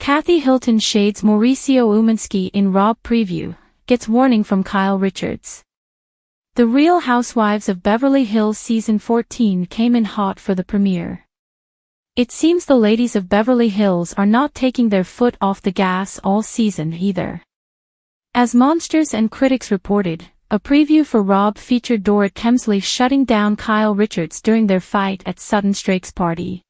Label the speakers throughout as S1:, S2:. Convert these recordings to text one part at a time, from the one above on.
S1: Kathy Hilton shades Mauricio Umansky in RHOBH preview, gets warning from Kyle Richards. The Real Housewives of Beverly Hills Season 14 came in hot for the premiere. It seems the ladies of Beverly Hills are not taking their foot off the gas all season either. As Monsters and critics reported, a preview for RHOBH featured Dorit Kemsley shutting down Kyle Richards during their fight at Sutton Strake's party.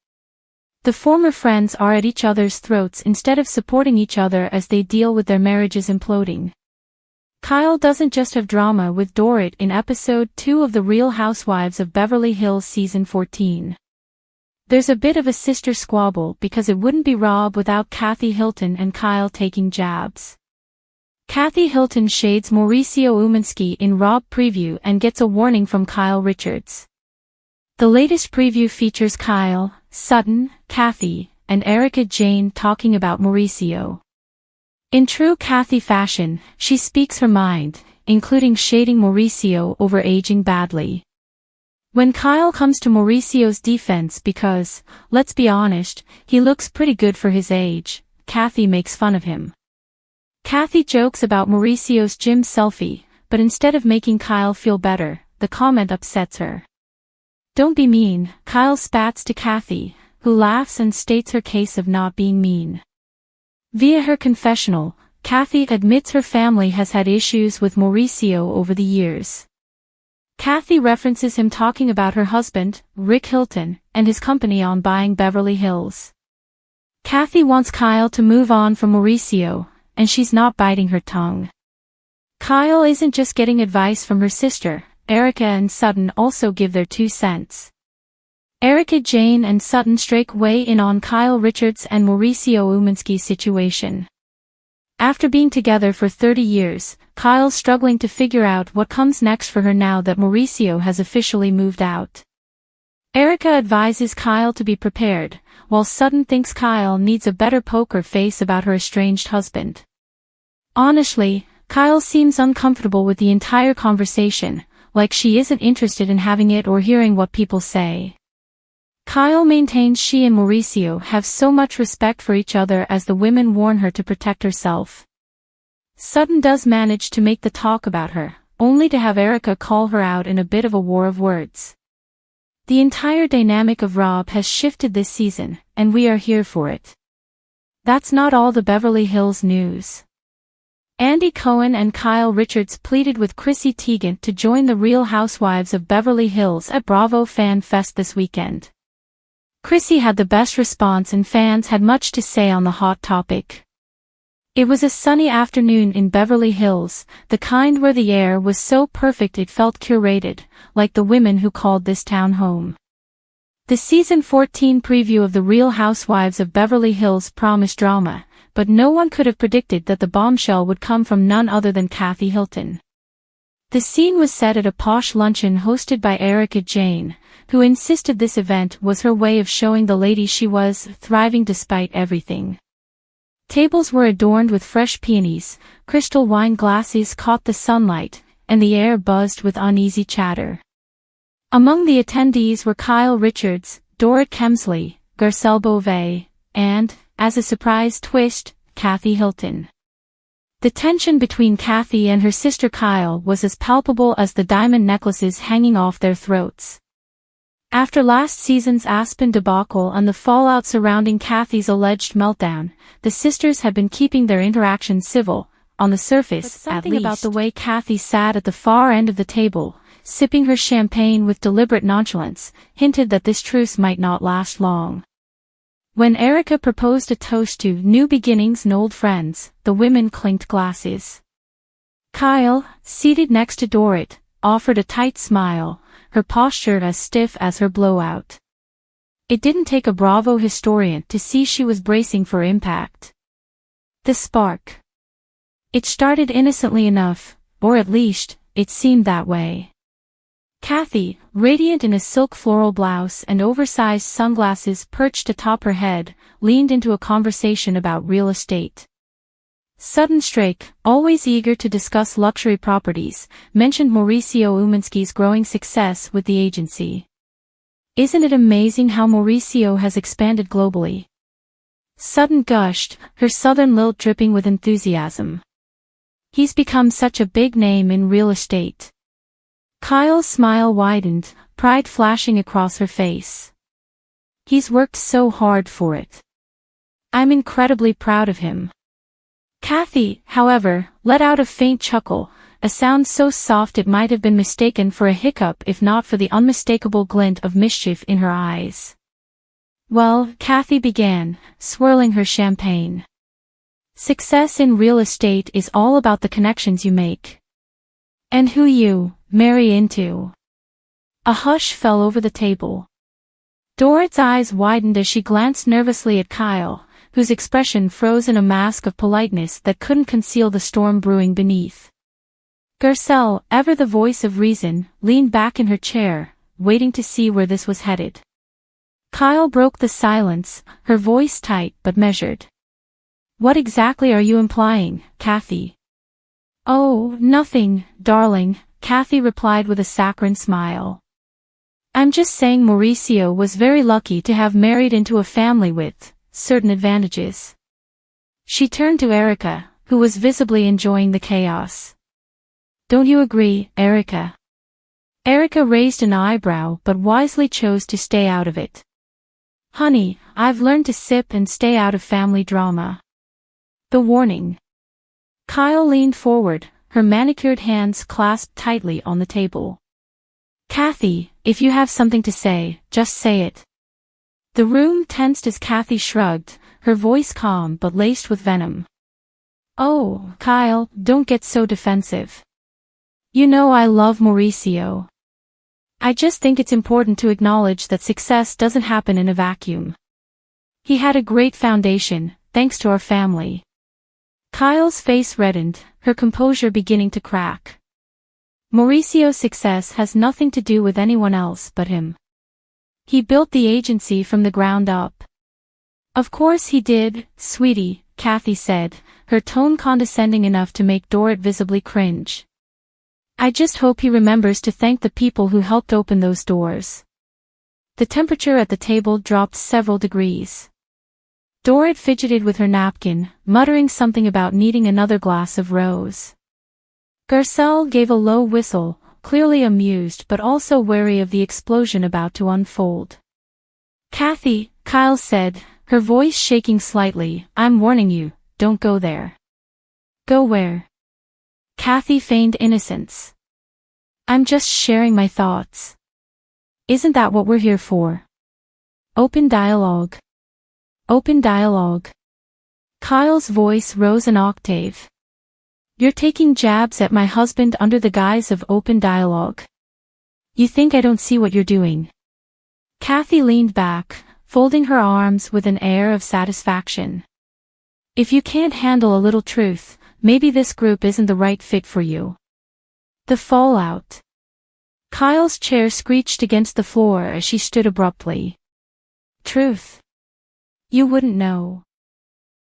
S1: The former friends are at each other's throats instead of supporting each other as they deal with their marriages imploding. Kyle doesn't just have drama with Dorit in episode 2 of The Real Housewives of Beverly Hills Season 14. There's a bit of a sister squabble because it wouldn't be RHOBH without Kathy Hilton and Kyle taking jabs. Kathy Hilton shades Mauricio Umansky in RHOBH preview and gets a warning from Kyle Richards. The latest preview features Kyle, Sutton, Kathy, and Erica Jane talking about Mauricio. In true Kathy fashion, she speaks her mind, including shading Mauricio over aging badly. When Kyle comes to Mauricio's defense because, let's be honest, he looks pretty good for his age, Kathy makes fun of him. Kathy jokes about Mauricio's gym selfie, but instead of making Kyle feel better, the comment upsets her. "Don't be mean," Kyle spats to Kathy, who laughs and states her case of not being mean. Via her confessional, Kathy admits her family has had issues with Mauricio over the years. Kathy references him talking about her husband, Rick Hilton, and his company on buying Beverly Hills. Kathy wants Kyle to move on from Mauricio, and she's not biting her tongue. Kyle isn't just getting advice from her sister. Erica and Sutton also give their 2 cents. Erica Jane and Sutton Strake weigh in on Kyle Richards and Mauricio Umansky's situation. After being together for 30 years, Kyle's struggling to figure out what comes next for her now that Mauricio has officially moved out. Erica advises Kyle to be prepared, while Sutton thinks Kyle needs a better poker face about her estranged husband. Honestly, Kyle seems uncomfortable with the entire conversation, like she isn't interested in having it or hearing what people say. Kyle maintains she and Mauricio have so much respect for each other as the women warn her to protect herself. Sutton does manage to make the talk about her, only to have Erica call her out in a bit of a war of words. The entire dynamic of RHOBH has shifted this season, and we are here for it. That's not all the Beverly Hills news. Andy Cohen and Kyle Richards pleaded with Chrissy Teigen to join the Real Housewives of Beverly Hills at Bravo Fan Fest this weekend. Chrissy had the best response and fans had much to say on the hot topic. It was a sunny afternoon in Beverly Hills, the kind where the air was so perfect it felt curated, like the women who called this town home. The Season 14 preview of The Real Housewives of Beverly Hills promised drama, but no one could have predicted that the bombshell would come from none other than Kathy Hilton. The scene was set at a posh luncheon hosted by Erica Jane, who insisted this event was her way of showing the ladies she was thriving despite everything. Tables were adorned with fresh peonies, crystal wine glasses caught the sunlight, and the air buzzed with uneasy chatter. Among the attendees were Kyle Richards, Dorit Kemsley, Garcelle Beauvais, and, as a surprise twist, Kathy Hilton. The tension between Kathy and her sister Kyle was as palpable as the diamond necklaces hanging off their throats. After last season's Aspen debacle and the fallout surrounding Kathy's alleged meltdown, the sisters have been keeping their interactions civil, on the surface, at least. Something about the way Kathy sat at the far end of the table, sipping her champagne with deliberate nonchalance, hinted that this truce might not last long. When Erica proposed a toast to new beginnings and old friends, the women clinked glasses. Kyle, seated next to Dorit, offered a tight smile, her posture as stiff as her blowout. It didn't take a Bravo historian to see she was bracing for impact. The spark. It started innocently enough, or at least, it seemed that way. Kathy, radiant in a silk floral blouse and oversized sunglasses perched atop her head, leaned into a conversation about real estate. Sutton Strake, always eager to discuss luxury properties, mentioned Mauricio Umansky's growing success with the agency. "Isn't it amazing how Mauricio has expanded globally?" Sudden gushed, her southern lilt dripping with enthusiasm. He's become such a big name in real estate. Kyle's smile widened, pride flashing across her face. He's worked so hard for it. I'm incredibly proud of him. Kathy, however, let out a faint chuckle, a sound so soft it might have been mistaken for a hiccup if not for the unmistakable glint of mischief in her eyes. Well, Kathy began, swirling her champagne. Success in real estate is all about the connections you make. And who you marry into. A hush fell over the table. Dorot's eyes widened as she glanced nervously at Kyle, whose expression froze in a mask of politeness that couldn't conceal the storm brewing beneath. Garcelle, ever the voice of reason, leaned back in her chair, waiting to see where this was headed. Kyle broke the silence, her voice tight but measured. What exactly are you implying, Kathy? Oh, nothing, darling, Kathy replied with a saccharine smile. I'm just saying Mauricio was very lucky to have married into a family with certain advantages. She turned to Erica, who was visibly enjoying the chaos. Don't you agree, Erica? Erica raised an eyebrow but wisely chose to stay out of it. Honey, I've learned to sip and stay out of family drama. The warning. Kyle leaned forward, her manicured hands clasped tightly on the table. Kathy, if you have something to say, just say it. The room tensed as Kathy shrugged, her voice calm but laced with venom. Oh, Kyle, don't get so defensive. You know I love Mauricio. I just think it's important to acknowledge that success doesn't happen in a vacuum. He had a great foundation, thanks to our family. Kyle's face reddened, her composure beginning to crack. Mauricio's success has nothing to do with anyone else but him. He built the agency from the ground up. Of course he did, sweetie, Kathy said, her tone condescending enough to make Dorrit visibly cringe. I just hope he remembers to thank the people who helped open those doors. The temperature at the table dropped several degrees. Dorrit fidgeted with her napkin, muttering something about needing another glass of rose. Garcelle gave a low whistle, clearly amused but also wary of the explosion about to unfold. Kathy, Kyle said, her voice shaking slightly, I'm warning you, don't go there. Go where? Kathy feigned innocence. I'm just sharing my thoughts. Isn't that what we're here for? Open dialogue. Open dialogue. Kyle's voice rose an octave. You're taking jabs at my husband under the guise of open dialogue. You think I don't see what you're doing? Kathy leaned back, folding her arms with an air of satisfaction. If you can't handle a little truth, maybe this group isn't the right fit for you. The fallout. Kyle's chair screeched against the floor as she stood abruptly. Truth. You wouldn't know.